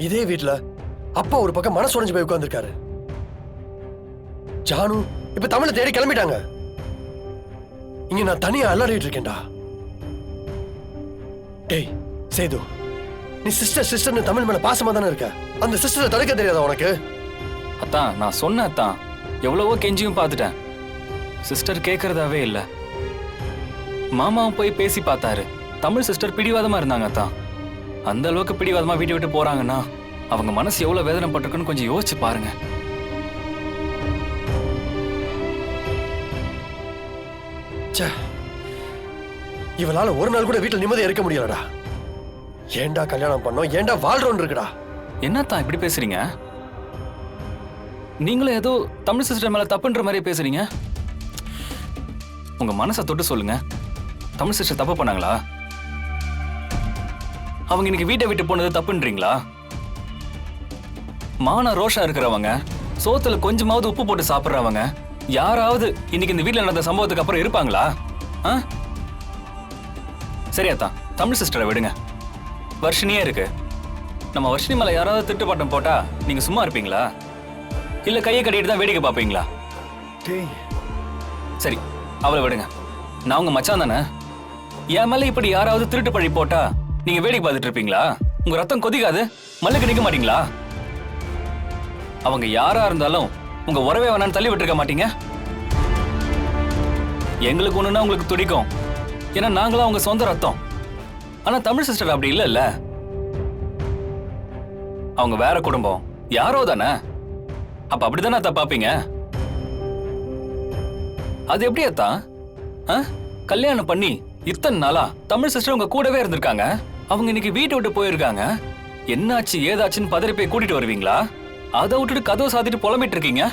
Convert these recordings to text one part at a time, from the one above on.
இதே வீட்டுல அப்பா ஒரு பக்கம் மனசு உடைஞ்சு போய் உட்கார்ந்துருக்காரு. ஜானு இப்ப தமிழை தேடி கிளம்பிட்டாங்க. இங்க நான் தனியா அல்லாடிட்டு இருக்கேன்டா. டேய் சேது, நீ சிஸ்டர் சிஸ்டர்னு தமிழ் மேல பாசமா தானே இருக்க. அந்த சிஸ்டரை தடுக்க தெரியாதா உனக்கு? அத்தான் நான் சொன்னேன் அத்தான், எவ்வளவோ கெஞ்சியும் பார்த்துட்டேன். சிஸ்டர் கேட்கறதாவே இல்லை. மாமாவும் போய் பேசி பார்த்தாரு. தமிழ் சிஸ்டர் பிடிவாதமா இருந்தாங்க அத்தான். அந்த அளவுக்கு பிடிவாதமா வீட்டை விட்டு போறாங்கன்னா அவங்க மனசு எவ்வளவு வேதனைப்பட்டிருக்குன்னு கொஞ்சம் யோசிச்சு பாருங்க. இவளால ஒரு நாள் கூட வீட்டுல நிம்மதியா இருக்க முடியலடா. ஏண்டா கல்யாணம் பண்ணோம், ஏண்டா வாழ்றோம் இருக்குடா. என்னத்தான் இப்படி பேசுறீங்க? நீங்களும் ஏதோ தமிழ் சிஸ்டர் மேல தப்புன்ற மாதிரி பேசுறீங்க. உங்க மனசை தொட்டு சொல்லுங்க, தமிழ் சிஸ்டர் தப்பு பண்ணாங்களா? அவங்க இன்னைக்கு வீட்டை விட்டு போனது தப்புன்றீங்களா? மான ரோஷா இருக்கிறவங்க, சோத்துல கொஞ்சமாவது உப்பு போட்டு சாப்பிடுறவங்க யாராவது இன்னைக்கு இந்த வீட்டுல நடந்த சம்பவத்துக்கு அப்புறம் இருப்பாங்களா? சரியாத்தான், தமிழ் சிஸ்டரை விடுங்க. வர்ஷினியே இருக்கு. நம்ம வர்ஷினி மேல யாராவது திட்டுப்பாட்டம் போட்டா நீங்க சும்மா இருப்பீங்களா? இல்ல கையை கட்டிட்டு தான் வேடிக்கை பார்ப்பீங்களா? சரி, அவளை விடுங்க. நான் உங்க மச்சான் தானே. என் மேல இப்படி யாராவது திருட்டு பழி போட்டா நீங்க வேடிக்கை பார்த்துட்டு இருப்பீங்களா? உங்க ரத்தம் கொதிக்காது? மல்லுக்கு நிக்க மாட்டீங்களா? அவங்க யாரா இருந்தாலும் உங்க உறவே வேணான்னு தள்ளி விட்டுருக்க மாட்டீங்க? எங்களுக்கு ஒண்ணுன்னா உங்களுக்கு துடிக்கும், ஏன்னா நாங்களும் அவங்க சொந்த ரத்தம். ஆனா தமிழ் சிஸ்டர் அப்படி இல்ல. அவங்க வேற குடும்பம், யாரோ தானே. அப்ப அப்படித்தானே அத்தா பாப்பீங்க? அது எப்படி அத்தான்? கல்யாணம் பண்ணி இத்தனை நாளா தமிழ் சிஸ்டர் உங்க கூடவே இருந்திருக்காங்க. அவங்க இன்னைக்கு வீட்டை விட்டு போயிருக்காங்க. என்னாச்சு ஏதாச்சுன்னு பதறி போய் கூட்டிட்டு வருவீங்களா? அதை விட்டுட்டு கதவை சாத்திட்டு புலம்பிட்டு இருக்கீங்க.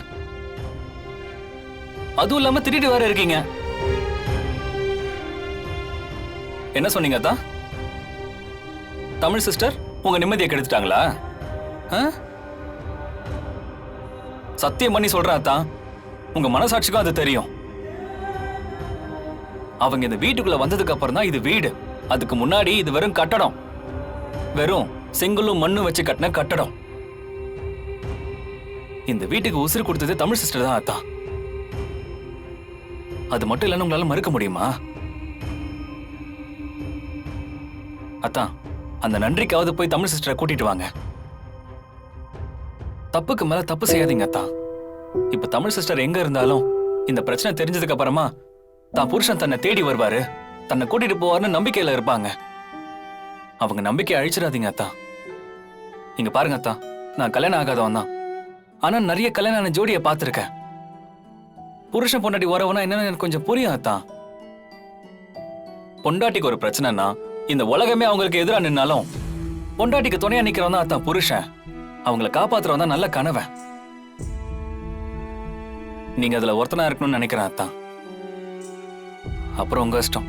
அதுவும் இல்லாம திட்டிட்டு வேற இருக்கீங்க. என்ன சொன்னீங்க அத்தா? தமிழ் சிஸ்டர் உங்க நிம்மதியை கெடுத்துட்டாங்களா? சத்தியம் பண்ணி சொல்றேன் அத்தா, உங்க மனசாட்சிக்கும் அது தெரியும். அவங்க இந்த வீட்டுக்குள்ள வந்ததுக்கு அப்புறம் தான் இது வீடு. அதுக்கு முன்னாடி இது வெறும் கட்டடம். வெறும் செங்கலும் மண்ணும் வச்சு கட்டின கட்டடம். இந்த வீட்டுக்கு உசுறு கொடுத்தது தமிழ் சிஸ்டர் தான் அத்தா. அது மட்டும் இல்லைன்னு உங்களால மறுக்க முடியுமா? அத்தா, அந்த நன்றிக்காவது போய் தமிழ் சிஸ்டரை கூட்டிட்டு வாங்க. தப்புக்கு மேல தப்பு செய்யாதீங்க அத்தா. இப்ப தமிழ் சிஸ்டர் எங்க இருந்தாலும் இந்த பிரச்சனை தெரிஞ்சதுக்கு அப்புறமா தான் புருஷன் தன்னை தேடி வருவாரு, தன்னை கூட்டிட்டு போவாருன்னு நம்பிக்கையில இருப்பாங்க. அவங்க நம்பிக்கை அழிச்சிடாதீங்க அத்தா. நீங்க பாருங்க அத்தா, நான் கல்யாணம் ஆகாதவன் தான். ஆனா நிறைய கல்யாண ஜோடியை பார்த்திருக்கேன். புருஷன் பொண்டாட்டி வரவனா என்னன்னு எனக்கு கொஞ்சம் புரியும் அத்தா. பொண்டாட்டிக்கு ஒரு பிரச்சனைனா இந்த உலகமே அவங்களுக்கு எதிராக நின்னாலும் பொண்டாட்டிக்கு துணையா நிக்கிறவன் தான் அத்தா புருஷன். அவங்கள காப்பாத்துறவன் தான் நல்ல கணவன். நீங்க அதுல ஒருத்தனா இருக்கணும்னு நினைக்கிறேன் அத்தா. அப்புறம் உங்க இஷ்டம்.